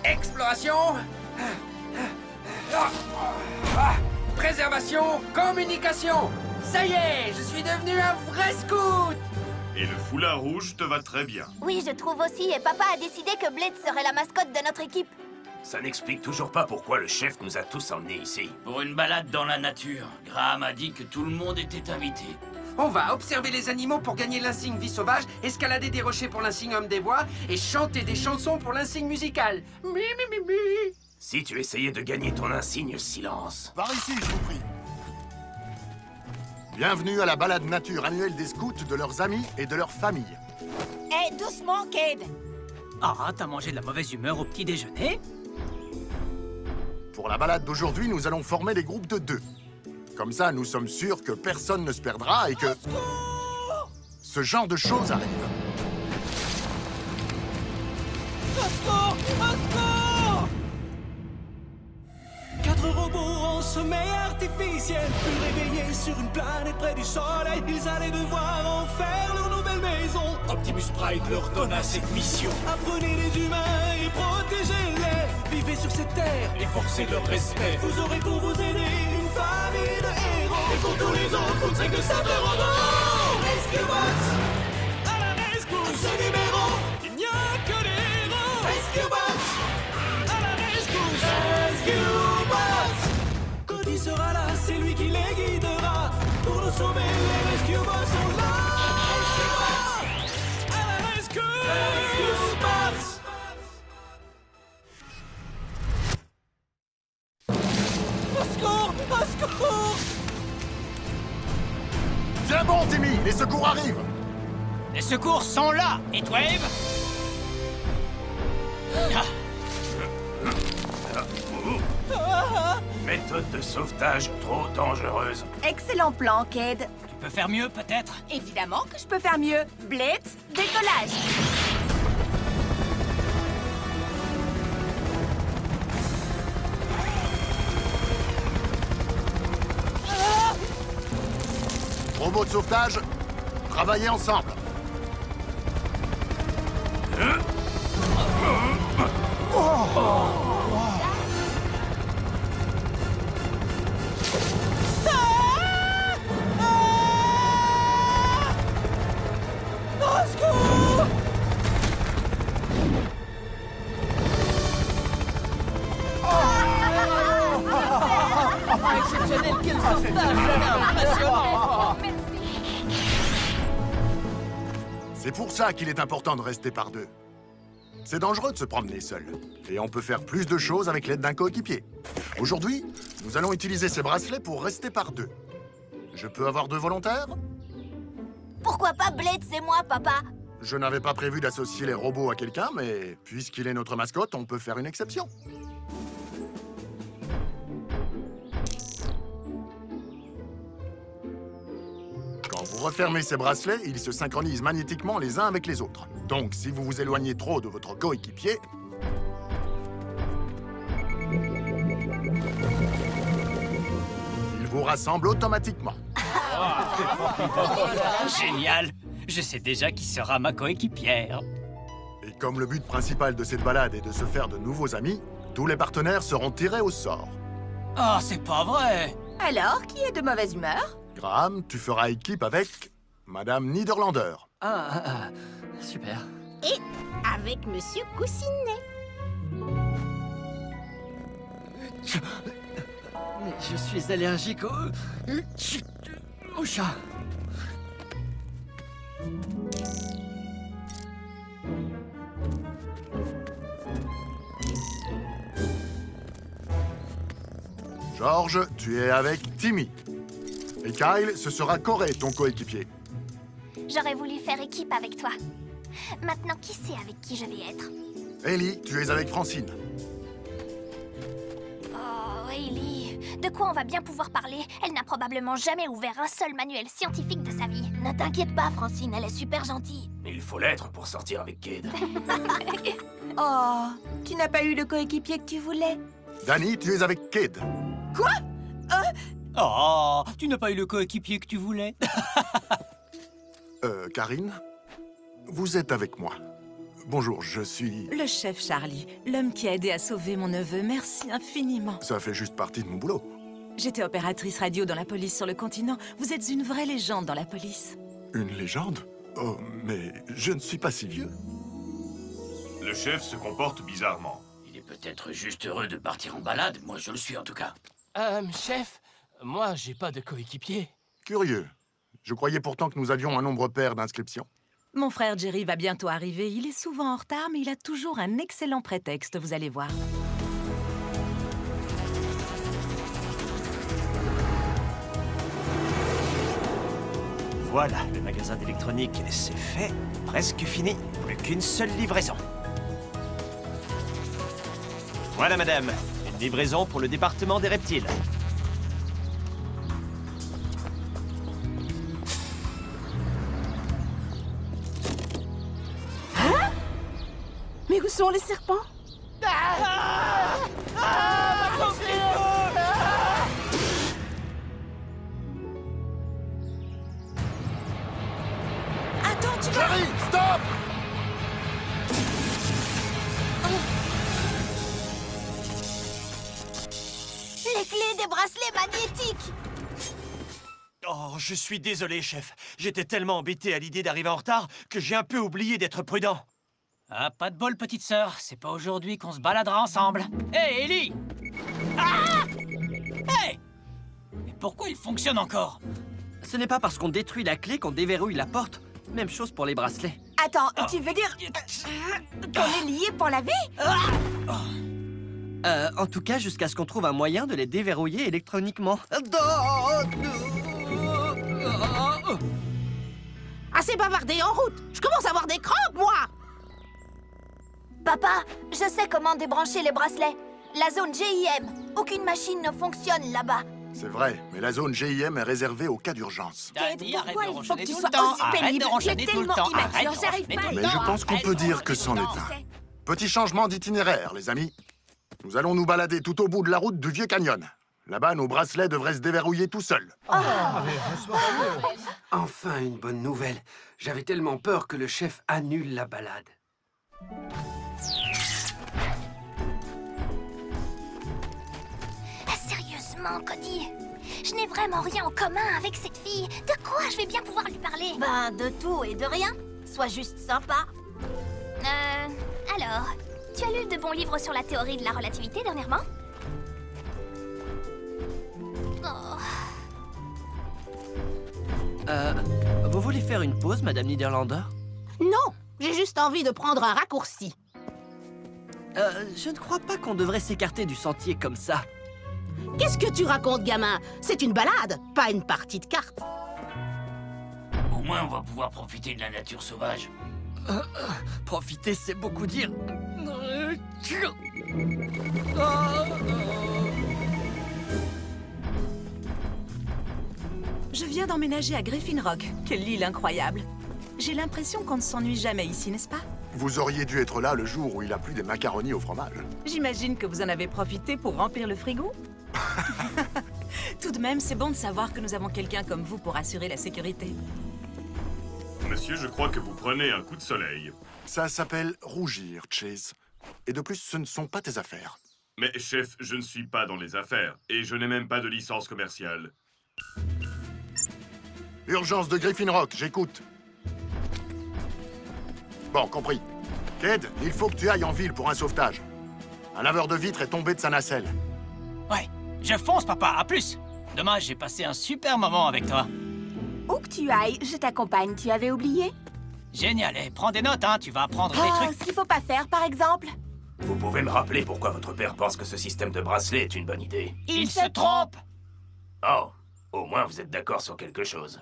Exploration. Préservation, communication. Ça y est, je suis devenu un vrai scout. Et le foulard rouge te va très bien. Oui, je trouve aussi, et papa a décidé que Blade serait la mascotte de notre équipe. Ça n'explique toujours pas pourquoi le chef nous a tous emmenés ici. Pour une balade dans la nature, Graham a dit que tout le monde était invité. On va observer les animaux pour gagner l'insigne vie sauvage, escalader des rochers pour l'insigne homme des bois et chanter des chansons pour l'insigne musical. Mi, mi, mi, mi. Si tu essayais de gagner ton insigne silence. Par ici, je vous prie. Bienvenue à la balade nature annuelle des scouts, de leurs amis et de leurs familles. Eh, doucement, Cade. Ah, t'as mangé de la mauvaise humeur au petit déjeuner? Pour la balade d'aujourd'hui, nous allons former des groupes de 2. Comme ça, nous sommes sûrs que personne ne se perdra et que... ce genre de choses arrive. Au secours! Au secours! 4 robots en sommeil artificiel furent réveillés sur une planète près du soleil. Ils allaient devoir en faire leur nouvelle maison. Optimus Prime leur donna cette mission. Apprenez les humains et protégez-les. Vivez sur cette terre et forcez leur respect. Vous aurez pour vous aider une famille de héros. Et pour tous les autres, vous savez que ça me robots. Rescue Bots! À la rescousse! À ce numéro, il n'y a que des héros. Rescue Bots! À la rescousse! Rescue Bots! Cody sera là, c'est lui qui les guidera. Pour nous sauver, les Rescue Bots sont là. Rescue Bots! À la rescousse! Rescue Bots! Au secours! Au secours! Tiens bon, Timmy, les secours arrivent. Les secours sont là, Heatwave. Méthode de sauvetage trop dangereuse. Excellent plan, Cade. Tu peux faire mieux, peut-être? Évidemment que je peux faire mieux. Blitz, décollage. Robots de sauvetage, travaillez ensemble. Au secours! Exceptionnel, quel sauvetage! Impressionnant! C'est pour ça qu'il est important de rester par 2. C'est dangereux de se promener seul. Et on peut faire plus de choses avec l'aide d'un coéquipier. Aujourd'hui, nous allons utiliser ces bracelets pour rester par 2. Je peux avoir 2 volontaires? Pourquoi pas Blade, c'est moi, papa? Je n'avais pas prévu d'associer les robots à quelqu'un, mais puisqu'il est notre mascotte, on peut faire une exception. Quand vous refermez ces bracelets, ils se synchronisent magnétiquement les uns avec les autres. Donc, si vous vous éloignez trop de votre coéquipier... il vous rassemble automatiquement. Génial. Je sais déjà qui sera ma coéquipière. Et comme le but principal de cette balade est de se faire de nouveaux amis, tous les partenaires seront tirés au sort. Oh, c'est pas vrai. Alors, qui est de mauvaise humeur? Graham, tu feras équipe avec Madame Niederlander. Super. Et avec Monsieur Coussinet. Mais je suis allergique au chat. George, tu es avec Timmy. Et Kyle, ce sera Corey, ton coéquipier. J'aurais voulu faire équipe avec toi. Maintenant, qui sait avec qui je vais être? Ellie, tu es avec Francine. Oh, Ellie, de quoi on va bien pouvoir parler? Elle n'a probablement jamais ouvert un seul manuel scientifique de sa vie. Ne t'inquiète pas, Francine, elle est super gentille. Il faut l'être pour sortir avec Cade. Oh, tu n'as pas eu le coéquipier que tu voulais? Danny, tu es avec Cade. Quoi? Oh, tu n'as pas eu le coéquipier que tu voulais. Karine, vous êtes avec moi. bonjour, je suis... Le chef Charlie, l'homme qui a aidé à sauver mon neveu. Merci infiniment. Ça fait juste partie de mon boulot. J'étais opératrice radio dans la police sur le continent. Vous êtes une vraie légende dans la police. Une légende? Oh, mais je ne suis pas si vieux. Le chef se comporte bizarrement. Il est peut-être juste heureux de partir en balade. Moi, je le suis en tout cas. Chef, moi, j'ai pas de coéquipier. Curieux. Je croyais pourtant que nous avions un nombre pair d'inscriptions. Mon frère Jerry va bientôt arriver. Il est souvent en retard, mais il a toujours un excellent prétexte, vous allez voir. Voilà, le magasin d'électronique, c'est fait. Presque fini. Plus qu'une seule livraison. Voilà, madame. Une livraison pour le département des reptiles. Mais où sont les serpents? Attends, tu vas... Jerry, stop! Les clés des bracelets magnétiques! Oh, je suis désolé, chef. J'étais tellement embêté à l'idée d'arriver en retard que j'ai un peu oublié d'être prudent. Ah, pas de bol, petite sœur. C'est pas aujourd'hui qu'on se baladera ensemble. Hé, hey, Ellie! Ah! Hé! Mais pourquoi il fonctionne encore? Ce n'est pas parce qu'on détruit la clé qu'on déverrouille la porte. Même chose pour les bracelets. Attends, tu veux dire qu'on est liés pour la vie? En tout cas, jusqu'à ce qu'on trouve un moyen de les déverrouiller électroniquement. Assez bavardé, en route! Je commence à avoir des crampes, moi! Papa, je sais comment débrancher les bracelets. La zone GIM. Aucune machine ne fonctionne là-bas. C'est vrai, mais la zone GIM est réservée aux cas d'urgence. Daddy, arrête de Pourquoi il faut que ronchonner tu tout sois le temps. aussi Arrête de pénible? ronchonner Tu es tout le tellement temps. immature, Arrête de j'arrive ronchonner pas. tout le Mais temps. je pense qu'on Arrête peut de dire que ronchonner c'en tout est le temps. un. Petit changement d'itinéraire, les amis. Nous allons nous balader tout au bout de la route du Vieux Canyon. Là-bas, nos bracelets devraient se déverrouiller tout seuls. Enfin, une bonne nouvelle. J'avais tellement peur que le chef annule la balade. Sérieusement, Cody, je n'ai vraiment rien en commun avec cette fille. De quoi je vais bien pouvoir lui parler? Ben, de tout et de rien. Sois juste sympa. Alors, tu as lu de bons livres sur la théorie de la relativité dernièrement? Oh. Vous voulez faire une pause, Madame Niederlander? Non, j'ai juste envie de prendre un raccourci. Je ne crois pas qu'on devrait s'écarter du sentier comme ça. Qu'est-ce que tu racontes, gamin? C'est une balade, pas une partie de cartes. Au moins, on va pouvoir profiter de la nature sauvage. Profiter, c'est beaucoup dire. Je viens d'emménager à Griffin Rock. Quelle île incroyable. J'ai l'impression qu'on ne s'ennuie jamais ici, n'est-ce pas? Vous auriez dû être là le jour où il a plu des macaronis au fromage. J'imagine que vous en avez profité pour remplir le frigo. Tout de même, c'est bon de savoir que nous avons quelqu'un comme vous pour assurer la sécurité. Monsieur, je crois que vous prenez un coup de soleil. Ça s'appelle rougir, Chase. Et de plus, ce ne sont pas tes affaires. Mais chef, je ne suis pas dans les affaires. Et je n'ai même pas de licence commerciale. Urgence de Griffin Rock, j'écoute. Bon, compris. Ked, il faut que tu ailles en ville pour un sauvetage. Un laveur de vitres est tombé de sa nacelle. Ouais, je fonce, papa. À plus. Dommage, j'ai passé un super moment avec toi. Où que tu ailles, je t'accompagne. Tu avais oublié? Génial. Et prends des notes, hein. Tu vas apprendre des trucs. Ce qu'il faut pas faire, par exemple. Vous pouvez me rappeler pourquoi votre père pense que ce système de bracelet est une bonne idée? Il se trompe. Oh, au moins vous êtes d'accord sur quelque chose.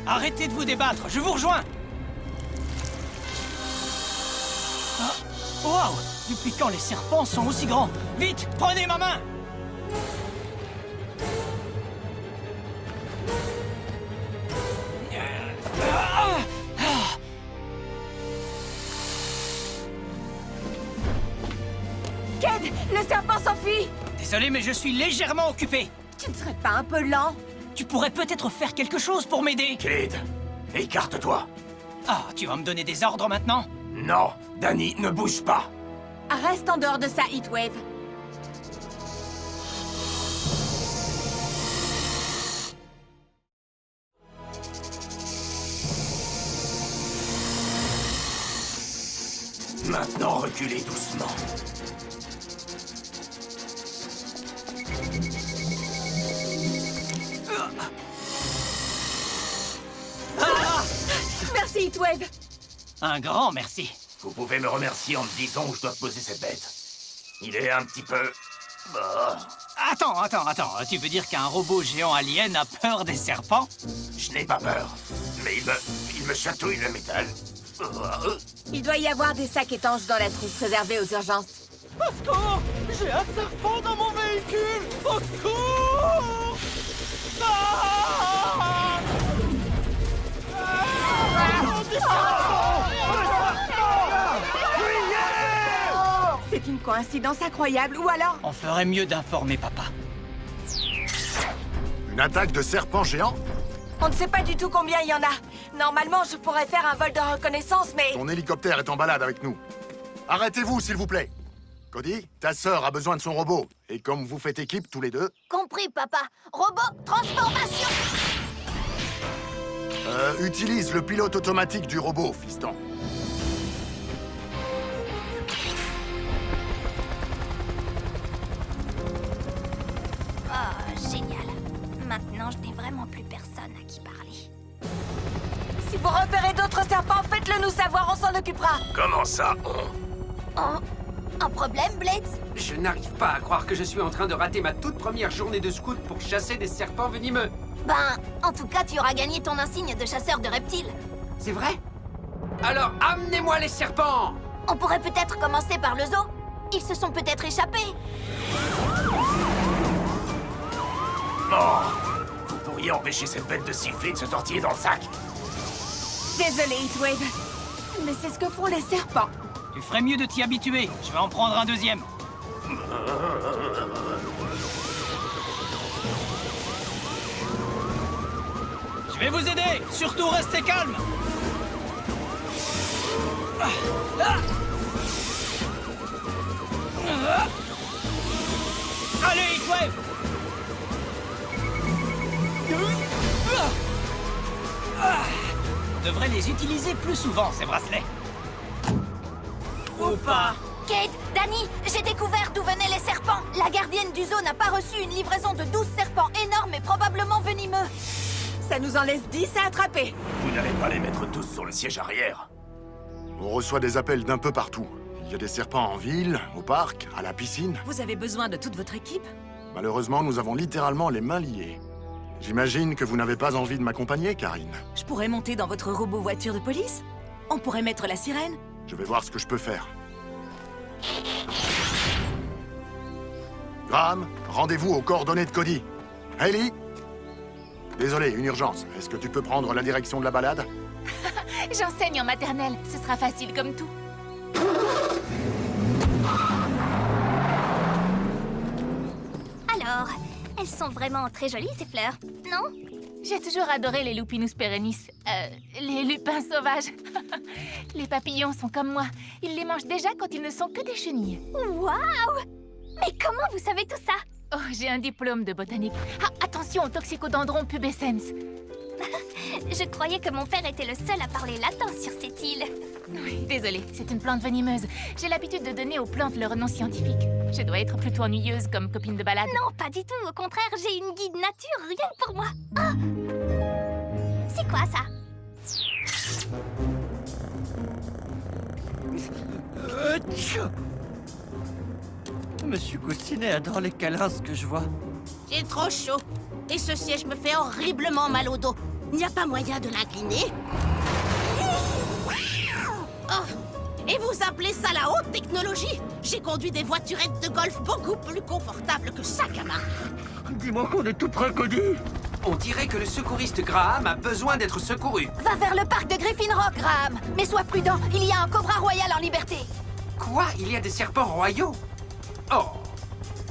Arrêtez de vous débattre, je vous rejoins. Wow! Depuis quand les serpents sont aussi grands? Vite, prenez ma main! serpent s'enfuit! Désolé, mais je suis légèrement occupé. Tu ne serais pas un peu lent? Tu pourrais peut-être faire quelque chose pour m'aider. Cade, écarte-toi. Ah, tu vas me donner des ordres maintenant? Non, Danny, ne bouge pas. Reste en dehors de ça, Heatwave. Maintenant, reculez doucement. Merci, Heatwave. Un grand merci. Vous pouvez me remercier en me disant où je dois poser cette bête. Il est un petit peu... Bah... Attends. Tu veux dire qu'un robot géant alien a peur des serpents? Je n'ai pas peur, mais il me chatouille le métal. Il doit y avoir des sacs étanches dans la trousse réservée aux urgences. Au secours! J'ai un serpent dans mon véhicule! Au secours! Ah! C'est une coïncidence incroyable, ou alors... On ferait mieux d'informer papa. Une attaque de serpents géants? On ne sait pas du tout combien il y en a. Normalement, je pourrais faire un vol de reconnaissance, mais... Ton hélicoptère est en balade avec nous. Arrêtez-vous, s'il vous plaît. Cody, ta sœur a besoin de son robot. Et comme vous faites équipe tous les deux... Compris, papa. Robot, transformation! Utilise le pilote automatique du robot, fiston. Oh, génial. Maintenant, je n'ai vraiment plus personne à qui parler. Si vous repérez d'autres serpents, faites-le nous savoir, on s'en occupera. Comment ça, Oh, un problème, Blades? Je n'arrive pas à croire que je suis en train de rater ma toute première journée de scout pour chasser des serpents venimeux. Ben, en tout cas, tu auras gagné ton insigne de chasseur de reptiles. C'est vrai? Alors, amenez-moi les serpents! On pourrait peut-être commencer par le zoo. Ils se sont peut-être échappés. Oh! Vous pourriez empêcher cette bête de siffler et de se tortiller dans le sac. Désolé, Heatwave. Mais c'est ce que font les serpents. Tu ferais mieux de t'y habituer. Je vais en prendre un deuxième. Je vais vous aider. Surtout, restez calme. Allez, Heatwave! On devrait les utiliser plus souvent, ces bracelets. Ou pas. Cade, Danny, j'ai découvert d'où venaient les serpents. La gardienne du zoo n'a pas reçu une livraison de 12 serpents énormes et probablement venimeux. Ça nous en laisse 10 à attraper. Vous n'allez pas les mettre tous sur le siège arrière. On reçoit des appels d'un peu partout. Il y a des serpents en ville, au parc, à la piscine. Vous avez besoin de toute votre équipe? Malheureusement, nous avons littéralement les mains liées. J'imagine que vous n'avez pas envie de m'accompagner, Karine. Je pourrais monter dans votre robot voiture de police? On pourrait mettre la sirène? Je vais voir ce que je peux faire. Graham, rendez-vous aux coordonnées de Cody. Hailey? Désolé, une urgence. Est-ce que tu peux prendre la direction de la balade? J'enseigne en maternelle, ce sera facile comme tout. Alors, elles sont vraiment très jolies, ces fleurs, non? J'ai toujours adoré les Lupinus perennis. Les lupins sauvages. Les papillons sont comme moi. Ils les mangent déjà quand ils ne sont que des chenilles. Waouh! Mais comment vous savez tout ça? Oh, j'ai un diplôme de botanique. Ah, attention au toxicodendron pubescens. Je croyais que mon père était le seul à parler latin sur cette île. Oui, désolée, c'est une plante venimeuse. J'ai l'habitude de donner aux plantes leur nom scientifique. Je dois être plutôt ennuyeuse comme copine de balade. Non, pas du tout. Au contraire, j'ai une guide nature rien que pour moi. Oh! C'est quoi ça? Monsieur Coustinet adore les câlins, ce que je vois. J'ai trop chaud. Et ce siège me fait horriblement mal au dos. Il n'y a pas moyen de l'incliner? Oh. Et vous appelez ça la haute technologie? J'ai conduit des voiturettes de golf beaucoup plus confortables que ça, camarade. Dis-moi qu'on est tout près, Cody. On dirait que le secouriste Graham a besoin d'être secouru. Va vers le parc de Griffin Rock, Graham. Mais sois prudent, il y a un cobra royal en liberté. Quoi? Il y a des serpents royaux? Oh,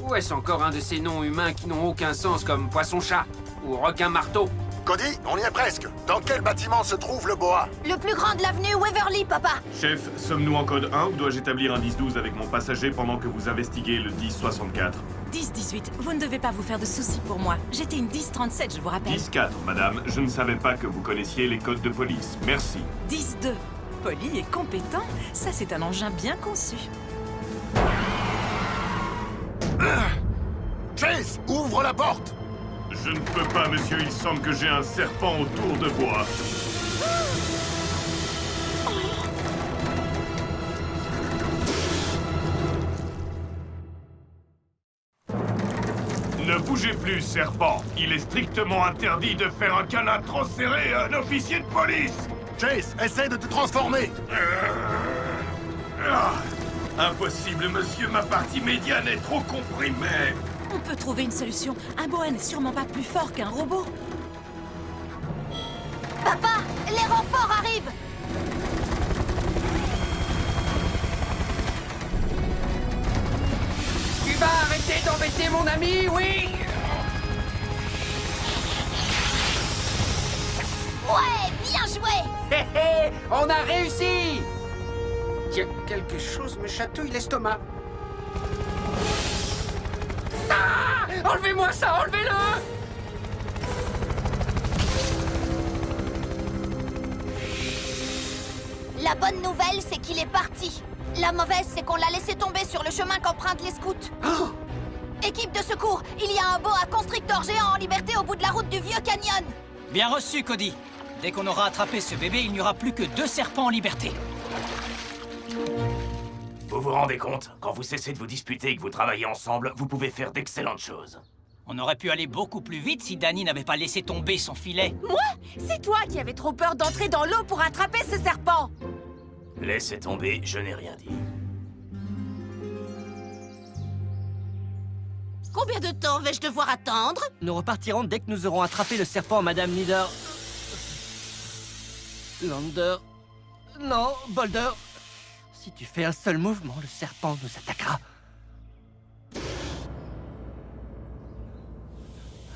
Ou est-ce encore un de ces noms humains qui n'ont aucun sens comme poisson-chat ou requin-marteau? Cody, on y est presque. Dans quel bâtiment se trouve le boa? Le plus grand de l'avenue Waverly, papa. Chef, sommes-nous en code 1 ou dois-je établir un 10-12 avec mon passager pendant que vous investiguez le 10-64? 10-18, vous ne devez pas vous faire de soucis pour moi. J'étais une 10-37, je vous rappelle. 10-4, madame. Je ne savais pas que vous connaissiez les codes de police. Merci. 10-2, poli et compétent, ça c'est un engin bien conçu. Chase, ouvre la porte! Je ne peux pas, monsieur. Il semble que j'ai un serpent autour de bois. Ne bougez plus, serpent. Il est strictement interdit de faire un câlin trop serré à un officier de police. Chase, essaie de te transformer. Impossible, monsieur. Ma partie médiane est trop comprimée. On peut trouver une solution. Un boa n'est sûrement pas plus fort qu'un robot. Papa, les renforts arrivent. Tu vas arrêter d'embêter mon ami, oui? Ouais, bien joué. Hé hé, on a réussi. Tiens, quelque chose me chatouille l'estomac. Ah! Enlevez-moi ça, enlevez-le! La bonne nouvelle, c'est qu'il est parti. La mauvaise, c'est qu'on l'a laissé tomber sur le chemin qu'empruntent les scouts. Oh! Équipe de secours, il y a un boa constrictor géant en liberté au bout de la route du Vieux Canyon. Bien reçu, Cody. Dès qu'on aura attrapé ce bébé, il n'y aura plus que 2 serpents en liberté. Vous vous rendez compte? Quand vous cessez de vous disputer et que vous travaillez ensemble, vous pouvez faire d'excellentes choses. On aurait pu aller beaucoup plus vite si Danny n'avait pas laissé tomber son filet. Moi? C'est toi qui avais trop peur d'entrer dans l'eau pour attraper ce serpent. Laissez tomber, je n'ai rien dit. Combien de temps vais-je devoir attendre? Nous repartirons dès que nous aurons attrapé le serpent, Madame Nieder... Lander... Non, Boulder... Si tu fais un seul mouvement, le serpent nous attaquera.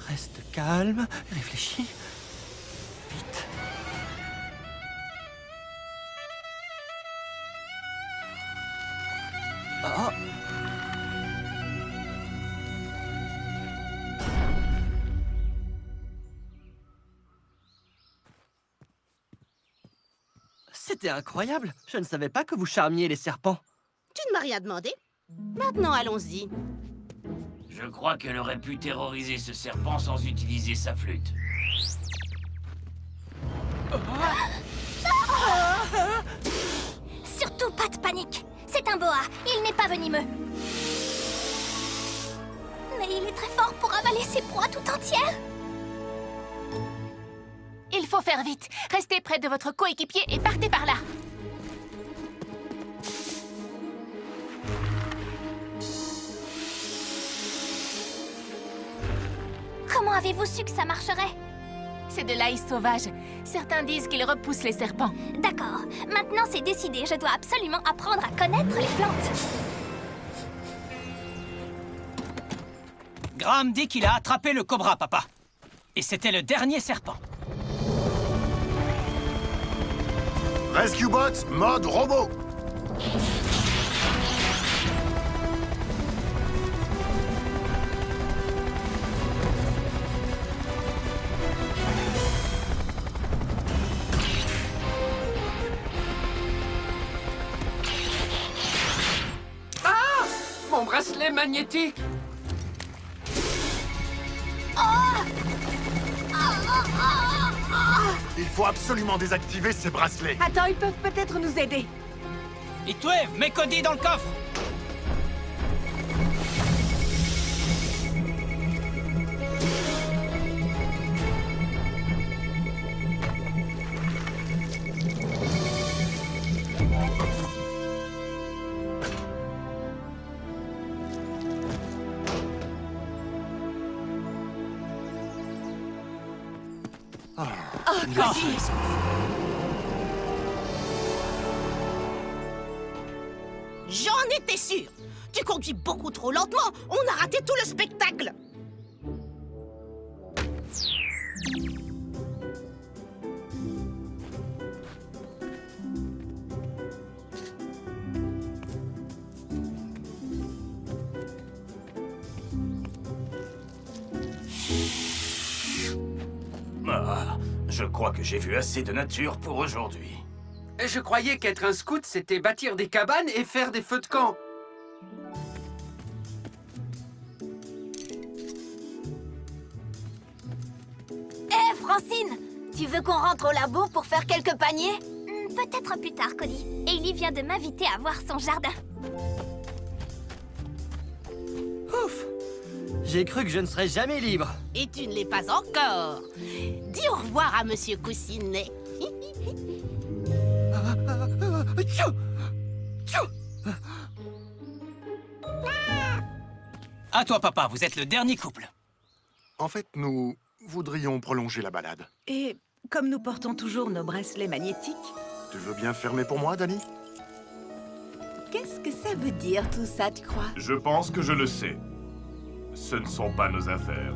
Reste calme, réfléchis. Vite. Oh. C'était incroyable. Je ne savais pas que vous charmiez les serpents. Tu ne m'as rien demandé. Maintenant, allons-y. Je crois qu'elle aurait pu terroriser ce serpent sans utiliser sa flûte. Surtout pas de panique. C'est un boa. Il n'est pas venimeux. Mais il est très fort pour avaler ses proies tout entières. Il faut faire vite. Restez près de votre coéquipier et partez par là. Comment avez-vous su que ça marcherait? C'est de l'ail sauvage. Certains disent qu'il repousse les serpents. D'accord. Maintenant, c'est décidé. Je dois absolument apprendre à connaître les plantes. Graham dit qu'il a attrapé le cobra, papa. Et c'était le dernier serpent. Rescue Bots, mode robot. Ah! Mon bracelet magnétique! Il faut absolument désactiver ces bracelets. Attends, ils peuvent peut-être nous aider. Heatwave, mets Cody dans le coffre! J'en étais sûre. Tu conduis beaucoup trop lentement. On a raté tout le spectacle. Ah, je crois que j'ai vu assez de nature pour aujourd'hui. Et je croyais qu'être un scout, c'était bâtir des cabanes et faire des feux de camp. Hé, Francine! Tu veux qu'on rentre au labo pour faire quelques paniers? Peut-être plus tard, Cody. Hailey vient de m'inviter à voir son jardin. Ouf! J'ai cru que je ne serais jamais libre. Et tu ne l'es pas encore. Dis au revoir à Monsieur Coussinet. À toi, papa, vous êtes le dernier couple. En fait, nous voudrions prolonger la balade. Et comme nous portons toujours nos bracelets magnétiques... Tu veux bien fermer pour moi, Danny? Qu'est-ce que ça veut dire tout ça, tu crois? Je pense que je le sais. Ce ne sont pas nos affaires.